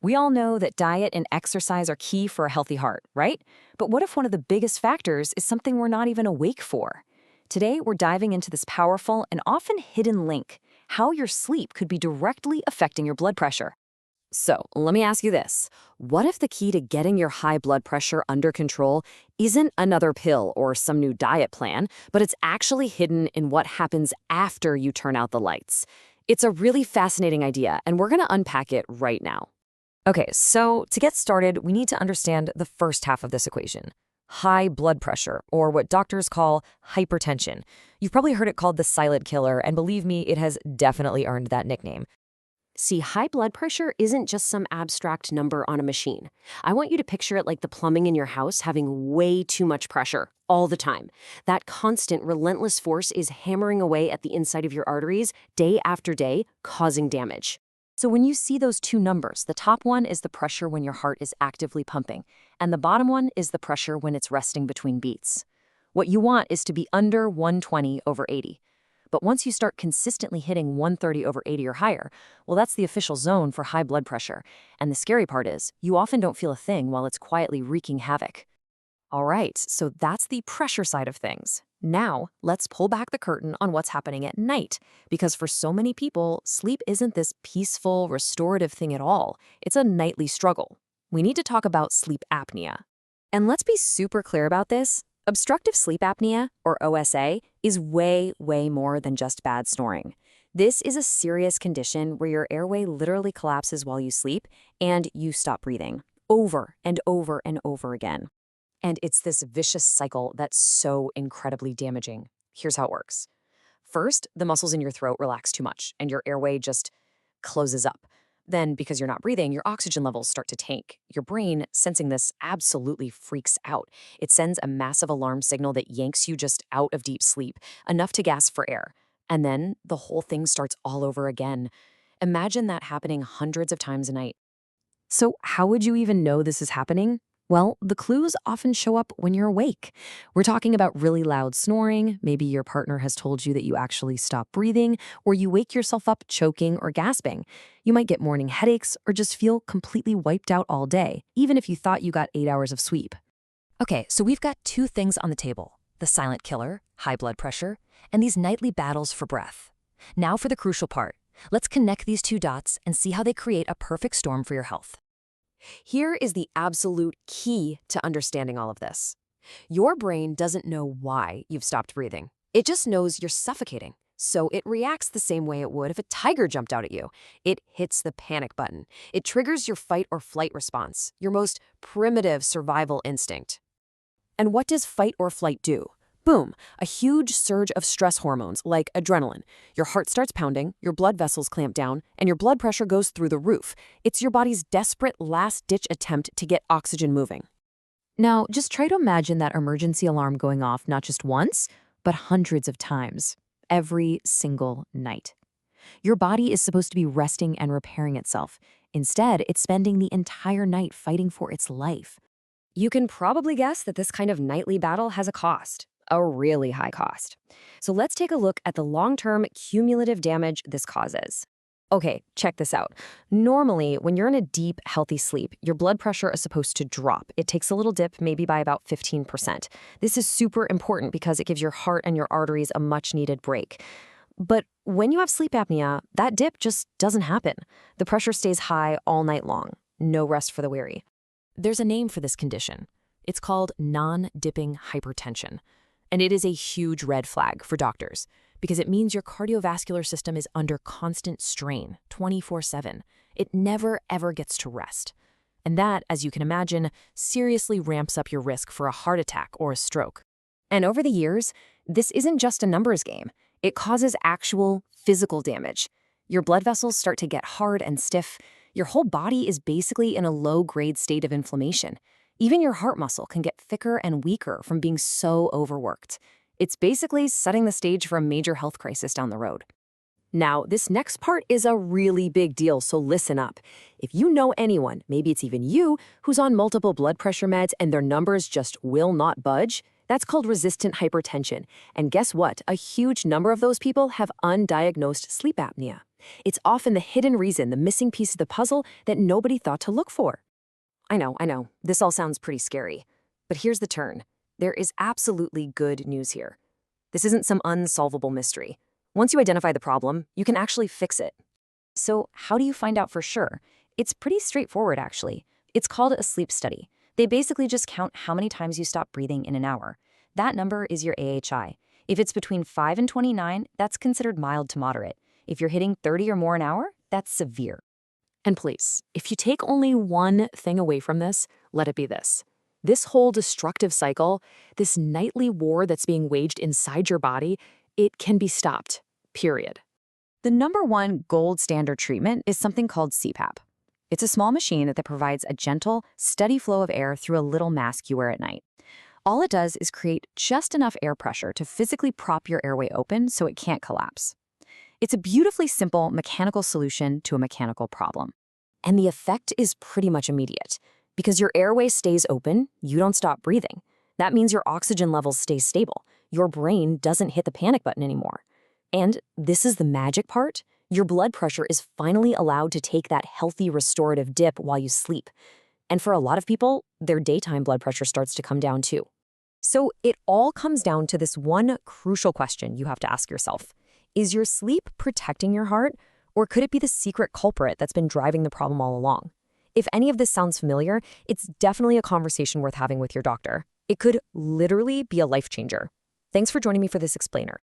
We all know that diet and exercise are key for a healthy heart, right? But what if one of the biggest factors is something we're not even awake for? Today, we're diving into this powerful and often hidden link, how your sleep could be directly affecting your blood pressure. So, let me ask you this. What if the key to getting your high blood pressure under control isn't another pill or some new diet plan, but it's actually hidden in what happens after you turn out the lights? It's a really fascinating idea, and we're going to unpack it right now. Okay, so to get started, we need to understand the first half of this equation. High blood pressure, or what doctors call hypertension. You've probably heard it called the silent killer, and believe me, it has definitely earned that nickname. See, high blood pressure isn't just some abstract number on a machine. I want you to picture it like the plumbing in your house having way too much pressure all the time. That constant, relentless force is hammering away at the inside of your arteries day after day, causing damage. So when you see those two numbers, the top one is the pressure when your heart is actively pumping, and the bottom one is the pressure when it's resting between beats. What you want is to be under 120/80. But once you start consistently hitting 130/80 or higher, well, that's the official zone for high blood pressure. And the scary part is, you often don't feel a thing while it's quietly wreaking havoc. All right, so that's the pressure side of things. Now, let's pull back the curtain on what's happening at night, because for so many people, sleep isn't this peaceful, restorative thing at all. It's a nightly struggle. We need to talk about sleep apnea. And let's be super clear about this. Obstructive sleep apnea, or OSA, is way, way more than just bad snoring. This is a serious condition where your airway literally collapses while you sleep and you stop breathing, over and over and over again. And it's this vicious cycle that's so incredibly damaging. Here's how it works. First, the muscles in your throat relax too much and your airway just closes up. Then, because you're not breathing, your oxygen levels start to tank. Your brain, sensing this, absolutely freaks out. It sends a massive alarm signal that yanks you just out of deep sleep, enough to gasp for air. And then the whole thing starts all over again. Imagine that happening hundreds of times a night. So how would you even know this is happening? Well, the clues often show up when you're awake. We're talking about really loud snoring, maybe your partner has told you that you actually stop breathing, or you wake yourself up choking or gasping. You might get morning headaches or just feel completely wiped out all day, even if you thought you got 8 hours of sleep. Okay, so we've got two things on the table: the silent killer, high blood pressure, and these nightly battles for breath. Now for the crucial part. Let's connect these two dots and see how they create a perfect storm for your health. Here is the absolute key to understanding all of this. Your brain doesn't know why you've stopped breathing. It just knows you're suffocating. So it reacts the same way it would if a tiger jumped out at you. It hits the panic button. It triggers your fight or flight response, your most primitive survival instinct. And what does fight or flight do? Boom, a huge surge of stress hormones like adrenaline. Your heart starts pounding, your blood vessels clamp down, and your blood pressure goes through the roof. It's your body's desperate last-ditch attempt to get oxygen moving. Now, just try to imagine that emergency alarm going off not just once, but hundreds of times, every single night. Your body is supposed to be resting and repairing itself. Instead, it's spending the entire night fighting for its life. You can probably guess that this kind of nightly battle has a cost. A really high cost. So let's take a look at the long-term cumulative damage this causes. Okay, check this out. Normally, when you're in a deep, healthy sleep, your blood pressure is supposed to drop. It takes a little dip, maybe by about 15%. This is super important because it gives your heart and your arteries a much-needed break. But when you have sleep apnea, that dip just doesn't happen. The pressure stays high all night long. No rest for the weary. There's a name for this condition. It's called non-dipping hypertension. And it is a huge red flag for doctors because it means your cardiovascular system is under constant strain 24/7. It never, ever gets to rest. And that, as you can imagine, seriously ramps up your risk for a heart attack or a stroke. And over the years, this isn't just a numbers game. It causes actual physical damage. Your blood vessels start to get hard and stiff. Your whole body is basically in a low-grade state of inflammation. Even your heart muscle can get thicker and weaker from being so overworked. It's basically setting the stage for a major health crisis down the road. Now, this next part is a really big deal, so listen up. If you know anyone, maybe it's even you, who's on multiple blood pressure meds and their numbers just will not budge, that's called resistant hypertension. And guess what? A huge number of those people have undiagnosed sleep apnea. It's often the hidden reason, the missing piece of the puzzle that nobody thought to look for. I know, this all sounds pretty scary. But here's the turn. There is absolutely good news here. This isn't some unsolvable mystery. Once you identify the problem, you can actually fix it. So how do you find out for sure? It's pretty straightforward, actually. It's called a sleep study. They basically just count how many times you stop breathing in an hour. That number is your AHI. If it's between 5 and 29, that's considered mild to moderate. If you're hitting 30 or more an hour, that's severe. And please, if you take only one thing away from this, let it be this. This whole destructive cycle, this nightly war that's being waged inside your body, it can be stopped, period. The number one gold standard treatment is something called CPAP. It's a small machine that provides a gentle, steady flow of air through a little mask you wear at night. All it does is create just enough air pressure to physically prop your airway open so it can't collapse. It's a beautifully simple mechanical solution to a mechanical problem. And the effect is pretty much immediate. Because your airway stays open, you don't stop breathing. That means your oxygen levels stay stable. Your brain doesn't hit the panic button anymore. And this is the magic part. Your blood pressure is finally allowed to take that healthy restorative dip while you sleep. And for a lot of people, their daytime blood pressure starts to come down too. So it all comes down to this one crucial question you have to ask yourself. Is your sleep protecting your heart, or could it be the secret culprit that's been driving the problem all along? If any of this sounds familiar, it's definitely a conversation worth having with your doctor. It could literally be a life changer. Thanks for joining me for this explainer.